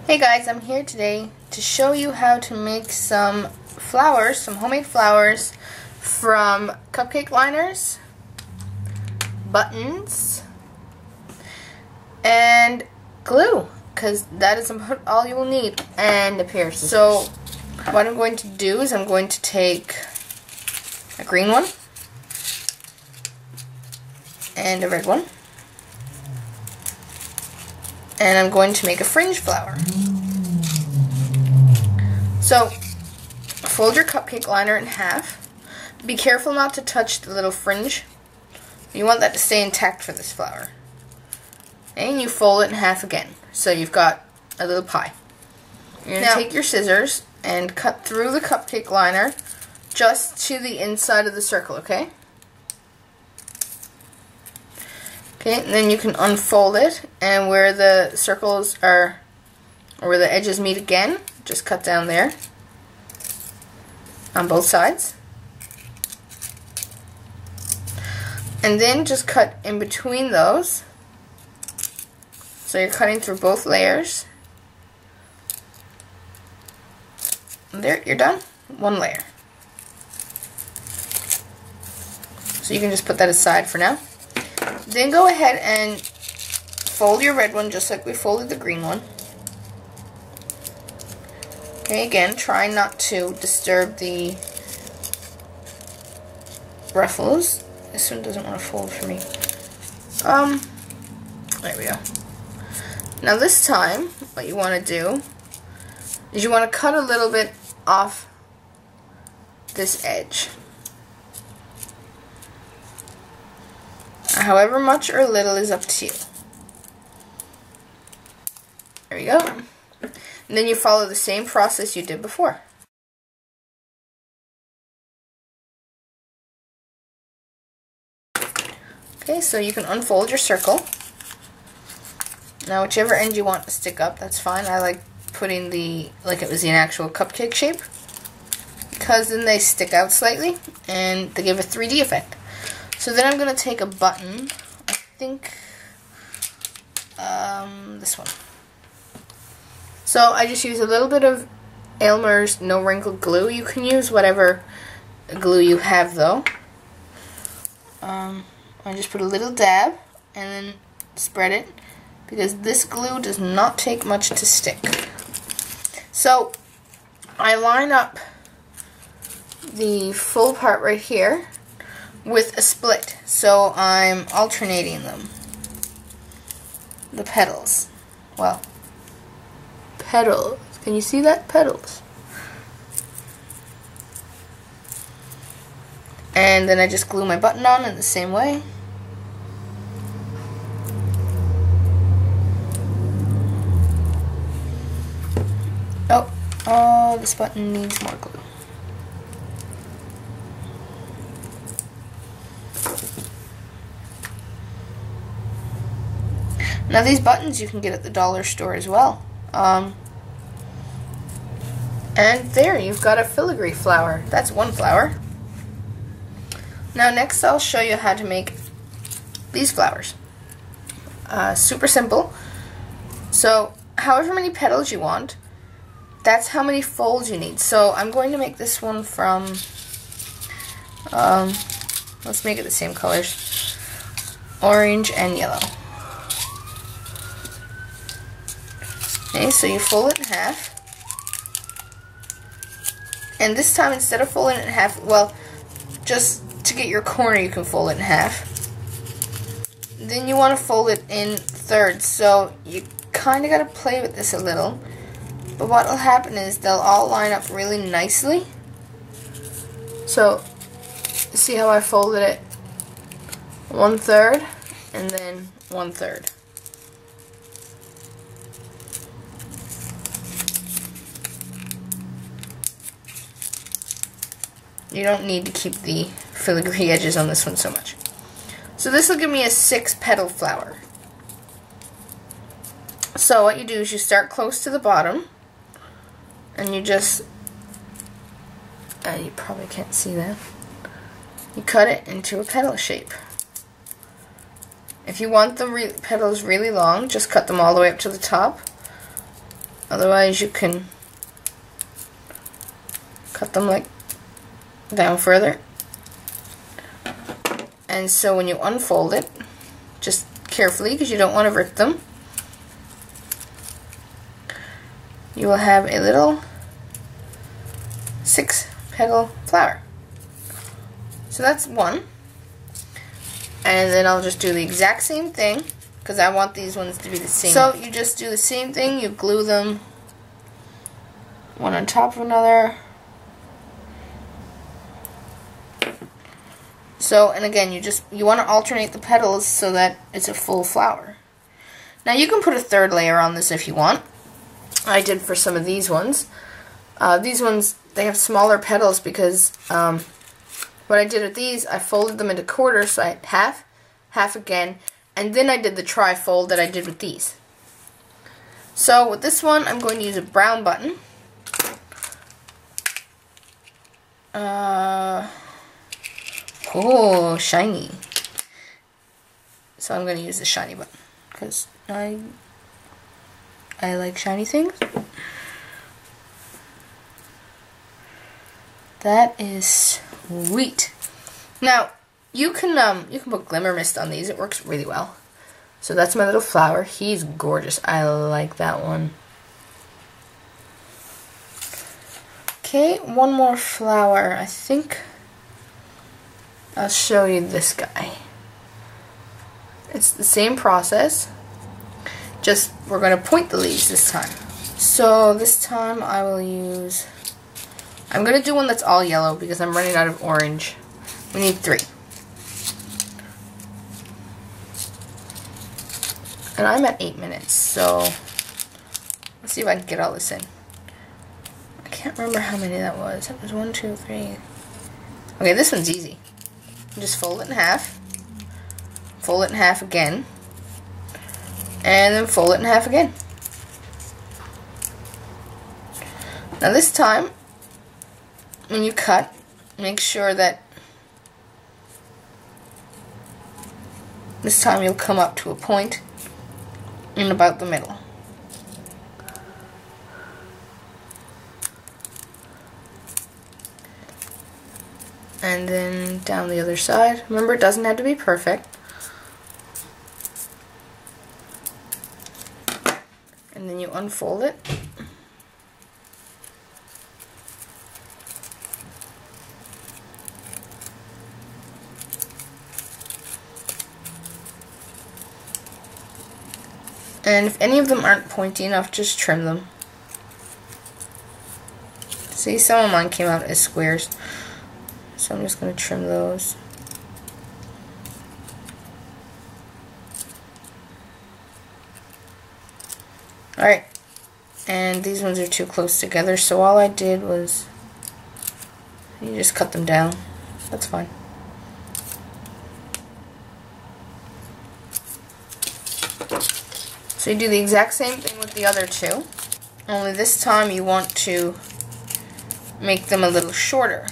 Hey guys, I'm here today to show you how to make some flowers, some homemade flowers from cupcake liners, buttons, and glue, because that is about all you will need, and a pair of scissors. So what I'm going to do is I'm going to take a green one and a red one, and I'm going to make a fringe flower. So, fold your cupcake liner in half. Be careful not to touch the little fringe. You want that to stay intact for this flower. And you fold it in half again. So you've got a little pie. You're going to take your scissors and cut through the cupcake liner just to the inside of the circle, okay? Okay, and then you can unfold it, and where the circles are, or where the edges meet again, just cut down there on both sides. And then just cut in between those. So you're cutting through both layers. And there, you're done. One layer. So you can just put that aside for now. Then go ahead and fold your red one just like we folded the green one. Okay, again, try not to disturb the ruffles. This one doesn't want to fold for me. There we go. Now this time, what you want to do is you want to cut a little bit off this edge. However much or little is up to you. There we go. And then you follow the same process you did before. Okay, so you can unfold your circle. Now whichever end you want to stick up, that's fine. I like putting the, like it was an actual cupcake shape, because then they stick out slightly and they give a 3D effect. So then I'm going to take a button, I think this one. So I just use a little bit of Elmer's No Wrinkle glue. You can use whatever glue you have though. I just put a little dab and then spread it, because this glue does not take much to stick. So I line up the full part right here with a split, so I'm alternating them. The petals. Well, petals. Can you see that? Petals. And then I just glue my button on in the same way. Oh, this button needs more glue. Now these buttons you can get at the dollar store as well. And there, you've got a filigree flower. That's one flower. Now next I'll show you how to make these flowers. Super simple. So however many petals you want, that's how many folds you need. So I'm going to make this one from, let's make it the same colors, orange and yellow. Okay, so you fold it in half. And this time, instead of folding it in half, well, just to get your corner, you can fold it in half. Then you want to fold it in thirds, so you kind of got to play with this a little. But what will happen is they'll all line up really nicely. So, see how I folded it 1/3 and then 1/3. You don't need to keep the filigree edges on this one so much. So this will give me a 6-petal flower. So what you do is you start close to the bottom, and you just, you probably can't see that, you cut it into a petal shape. If you want the petals really long, just cut them all the way up to the top. Otherwise you can cut them like down further. And so when you unfold it, just carefully because you don't want to rip them, you will have a little 6-petal flower. So that's one. And then I'll just do the exact same thing because I want these ones to be the same. So you just do the same thing, you glue them one on top of another. So, and again, you want to alternate the petals so that it's a full flower. Now you can put a third layer on this if you want. I did for some of these ones. These ones, they have smaller petals because what I did with these, I folded them into quarters, so I had half, half again, and then I did the tri-fold that I did with these. So with this one, I'm going to use a brown button. Oh, shiny. So I'm going to use the shiny button because I like shiny things. That is sweet. Now you can put glimmer mist on these. It works really well. So that's my little flower. He's gorgeous. I like that one. Okay, one more flower. I think I'll show you this guy. It's the same process, just we're going to point the leaves this time. So this time I will use, I'm going to do one that's all yellow because I'm running out of orange. We need 3. And I'm at 8 minutes, so let's see if I can get all this in. I can't remember how many that was. That was 1, 2, 3. Okay, this one's easy. Just fold it in half, fold it in half again, and then fold it in half again. Now this time, when you cut, make sure that this time you'll come up to a point in about the middle. And then down the other side. Remember, it doesn't have to be perfect. And then you unfold it. And if any of them aren't pointy enough, just trim them. See, some of mine came out as squares. So I'm just going to trim those. Alright, and these ones are too close together, so all I did was, you just cut them down. That's fine. So you do the exact same thing with the other two, only this time you want to make them a little shorter.